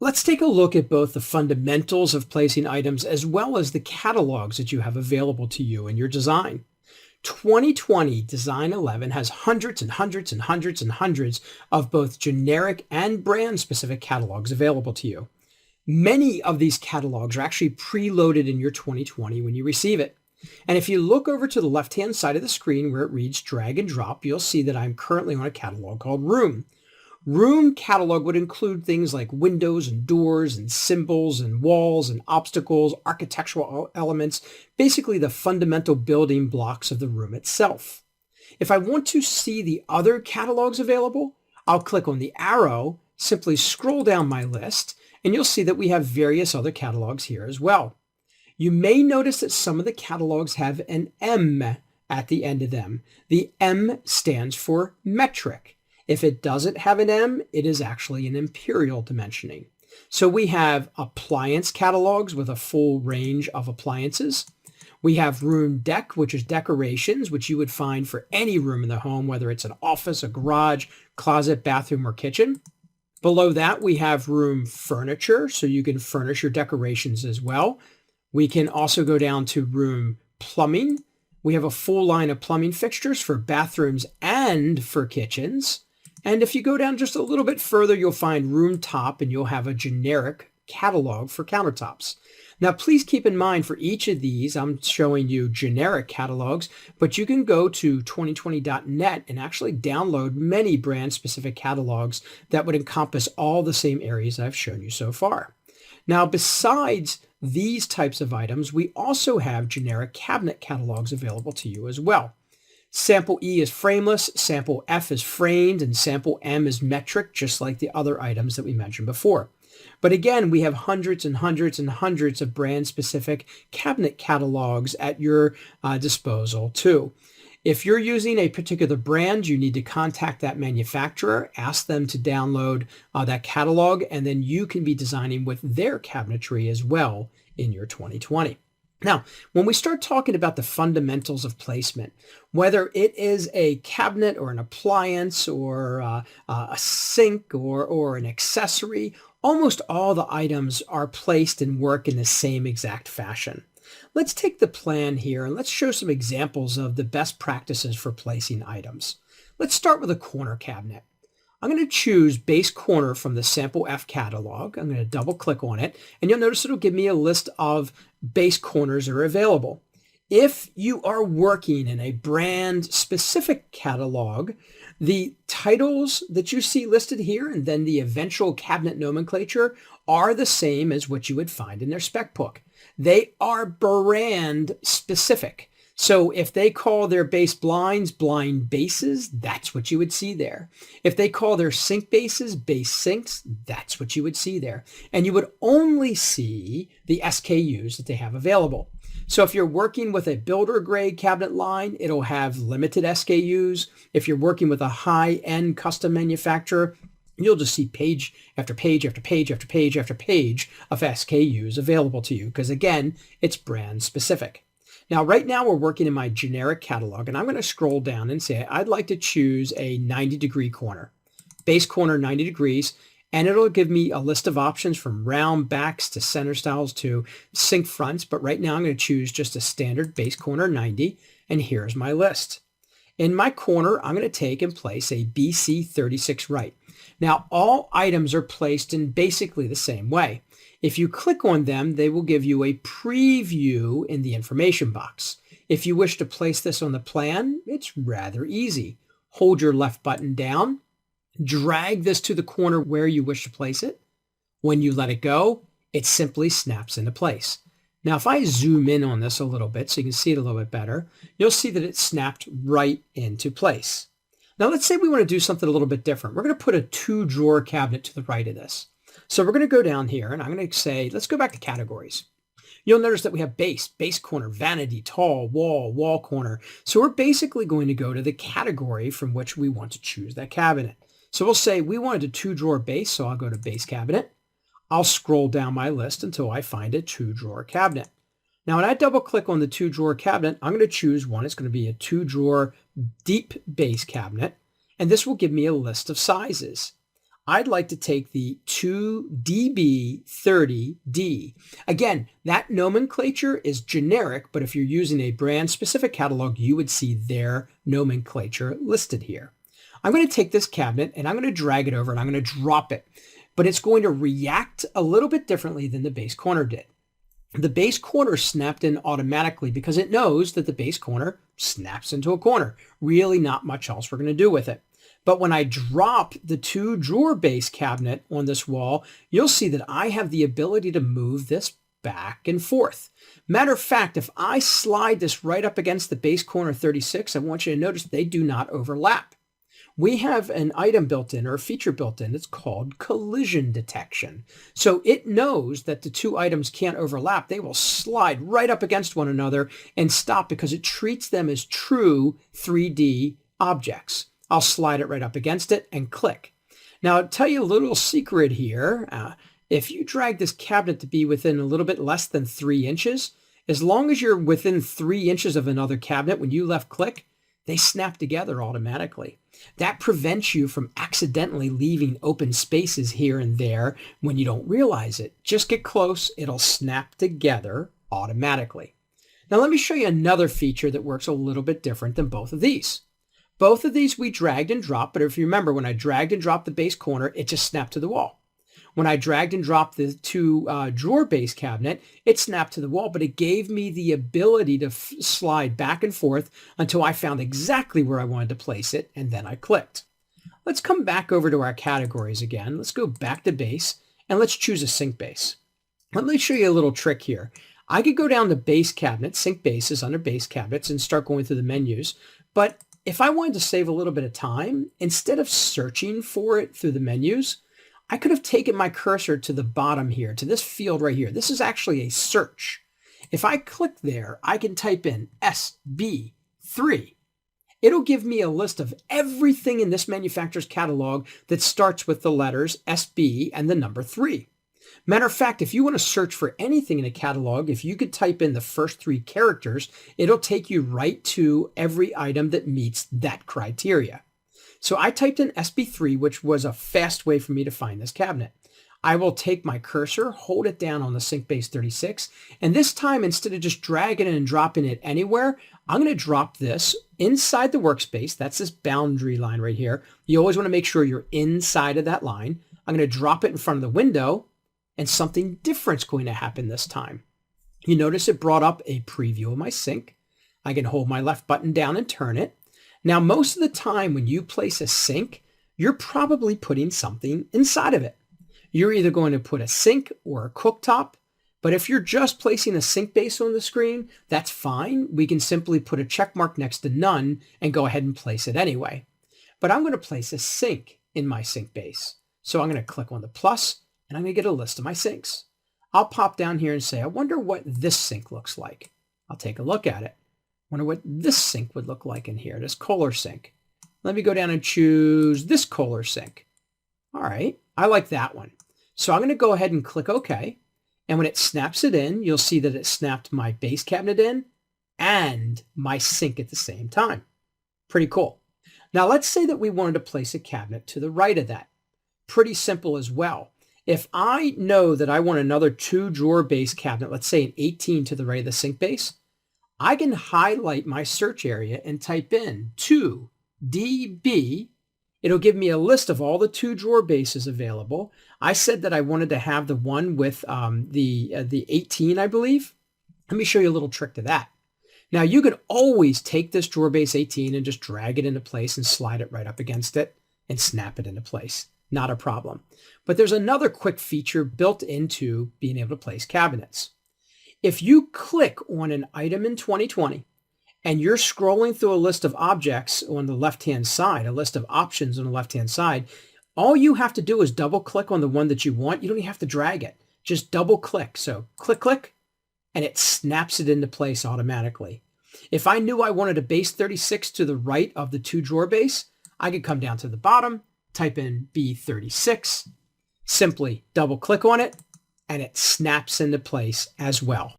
Let's take a look at both the fundamentals of placing items as well as the catalogs that you have available to you in your design. 2020 Design 11 has hundreds and hundreds and hundreds and hundreds of both generic and brand specific catalogs available to you. Many of these catalogs are actually preloaded in your 2020 when you receive it. And if you look over to the left-hand side of the screen where it reads drag and drop, you'll see that I'm currently on a catalog called Room. Room catalog would include things like windows and doors and symbols and walls and obstacles, architectural elements, basically the fundamental building blocks of the room itself. If I want to see the other catalogs available, I'll click on the arrow, simply scroll down my list, and you'll see that we have various other catalogs here as well. You may notice that some of the catalogs have an M at the end of them. The M stands for metric. If it doesn't have an M, it is actually an imperial dimensioning. So we have appliance catalogs with a full range of appliances. We have room deck, which is decorations, which you would find for any room in the home, whether it's an office, a garage, closet, bathroom, or kitchen. Below that, we have room furniture, so you can furnish your decorations as well. We can also go down to room plumbing. We have a full line of plumbing fixtures for bathrooms and for kitchens. And if you go down just a little bit further, you'll find room top and you'll have a generic catalog for countertops. Now, please keep in mind for each of these, I'm showing you generic catalogs, but you can go to 2020.net and actually download many brand specific catalogs that would encompass all the same areas I've shown you so far. Now, besides these types of items, we also have generic cabinet catalogs available to you as well. Sample E is frameless, sample F is framed, and sample M is metric, just like the other items that we mentioned before. But again, we have hundreds and hundreds and hundreds of brand-specific cabinet catalogs at your disposal too. If you're using a particular brand, you need to contact that manufacturer, ask them to download that catalog, and then you can be designing with their cabinetry as well in your 2020. Now, when we start talking about the fundamentals of placement, whether it is a cabinet or an appliance or a sink or an accessory, almost all the items are placed and work in the same exact fashion. Let's take the plan here and let's show some examples of the best practices for placing items. Let's start with a corner cabinet. I'm going to choose base corner from the Sample F catalog. I'm going to double click on it and you'll notice it'll give me a list of base corners that are available. If you are working in a brand specific catalog, the titles that you see listed here and then the eventual cabinet nomenclature are the same as what you would find in their spec book. They are brand specific. So if they call their base blinds blind bases, that's what you would see there. If they call their sink bases base sinks, that's what you would see there. And you would only see the SKUs that they have available. So if you're working with a builder grade cabinet line, it'll have limited SKUs. If you're working with a high-end custom manufacturer, you'll just see page after page after page after page after page of SKUs available to you because again, it's brand specific. Now, right now we're working in my generic catalog and I'm going to scroll down and say, I'd like to choose a 90-degree corner, base corner 90 degrees, and it'll give me a list of options from round backs to center styles to sink fronts. But right now I'm going to choose just a standard base corner 90 and here's my list. In my corner, I'm going to take and place a BC 36 right. Now, all items are placed in basically the same way. If you click on them, they will give you a preview in the information box. If you wish to place this on the plan, it's rather easy. Hold your left button down, drag this to the corner where you wish to place it. When you let it go, it simply snaps into place. Now, if I zoom in on this a little bit so you can see it a little bit better, you'll see that it snapped right into place. Now, let's say we want to do something a little bit different. We're going to put a 2-drawer cabinet to the right of this. So we're going to go down here and I'm going to say, let's go back to categories. You'll notice that we have base corner, vanity, tall, wall corner. So we're basically going to go to the category from which we want to choose that cabinet. So we'll say we wanted a 2-drawer base. So I'll go to base cabinet. I'll scroll down my list until I find a 2-drawer cabinet. Now, when I double click on the 2-drawer cabinet, I'm going to choose one. It's going to be a 2-drawer deep base cabinet. And this will give me a list of sizes. I'd like to take the 2DB30D. Again, that nomenclature is generic, but if you're using a brand specific catalog, you would see their nomenclature listed here. I'm going to take this cabinet and I'm going to drag it over and I'm going to drop it, but it's going to react a little bit differently than the base corner did. The base corner snapped in automatically because it knows that the base corner snaps into a corner. Really not much else we're going to do with it. But when I drop the 2-drawer base cabinet on this wall, you'll see that I have the ability to move this back and forth. Matter of fact, if I slide this right up against the base corner 36, I want you to notice they do not overlap. We have an item built in or a feature built in that's called collision detection. So it knows that the two items can't overlap. They will slide right up against one another and stop because it treats them as true 3D objects. I'll slide it right up against it and click. Now, I'll tell you a little secret here. If you drag this cabinet to be within a little bit less than 3 inches, as long as you're within 3 inches of another cabinet, when you left click, they snap together automatically. That prevents you from accidentally leaving open spaces here and there when you don't realize it. Just get close, it'll snap together automatically. Now let me show you another feature that works a little bit different than both of these. Both of these we dragged and dropped, but if you remember, when I dragged and dropped the base corner, it just snapped to the wall. When I dragged and dropped the 2-drawer base cabinet, it snapped to the wall, but it gave me the ability to slide back and forth until I found exactly where I wanted to place it, and then I clicked. Let's come back over to our categories again. Let's go back to base, and let's choose a sink base. Let me show you a little trick here. I could go down to base cabinet, sync bases under base cabinets, and start going through the menus, but if I wanted to save a little bit of time, instead of searching for it through the menus, I could have taken my cursor to the bottom here, to this field right here. This is actually a search. If I click there, I can type in SB3. It'll give me a list of everything in this manufacturer's catalog that starts with the letters SB and the number 3. Matter of fact, if you want to search for anything in a catalog, if you could type in the first 3 characters, it'll take you right to every item that meets that criteria. So I typed in SB3, which was a fast way for me to find this cabinet. I will take my cursor, hold it down on the sync base 36, and this time, instead of just dragging it and dropping it anywhere, I'm going to drop this inside the workspace. That's this boundary line right here. You always want to make sure you're inside of that line. I'm going to drop it in front of the window, and something different's going to happen this time. You notice it brought up a preview of my sink. I can hold my left button down and turn it. Now, most of the time when you place a sink, you're probably putting something inside of it. You're either going to put a sink or a cooktop, but if you're just placing a sink base on the screen, that's fine. We can simply put a check mark next to none and go ahead and place it anyway. But I'm going to place a sink in my sink base. So I'm going to click on the plus, and I'm going to get a list of my sinks. I'll pop down here and say, I wonder what this sink looks like. I'll take a look at it. Wonder what this sink would look like in here, this Kohler sink. Let me go down and choose this Kohler sink. All right, I like that one. So I'm going to go ahead and click OK. And when it snaps it in, you'll see that it snapped my base cabinet in and my sink at the same time. Pretty cool. Now let's say that we wanted to place a cabinet to the right of that. Pretty simple as well. If I know that I want another 2-drawer base cabinet, let's say an 18 to the right of the sink base, I can highlight my search area and type in 2DB. It'll give me a list of all the 2-drawer bases available. I said that I wanted to have the one with the 18, I believe. Let me show you a little trick to that. Now, you can always take this drawer base 18 and just drag it into place and slide it right up against it and snap it into place. Not a problem. But there's another quick feature built into being able to place cabinets. If you click on an item in 2020 and you're scrolling through a list of objects on the left-hand side, a list of options on the left-hand side, all you have to do is double click on the one that you want. You don't even have to drag it. Just double click. So click, click, and it snaps it into place automatically. If I knew I wanted a base 36 to the right of the 2-drawer base, I could come down to the bottom, type in B36, simply double click on it, and it snaps into place as well.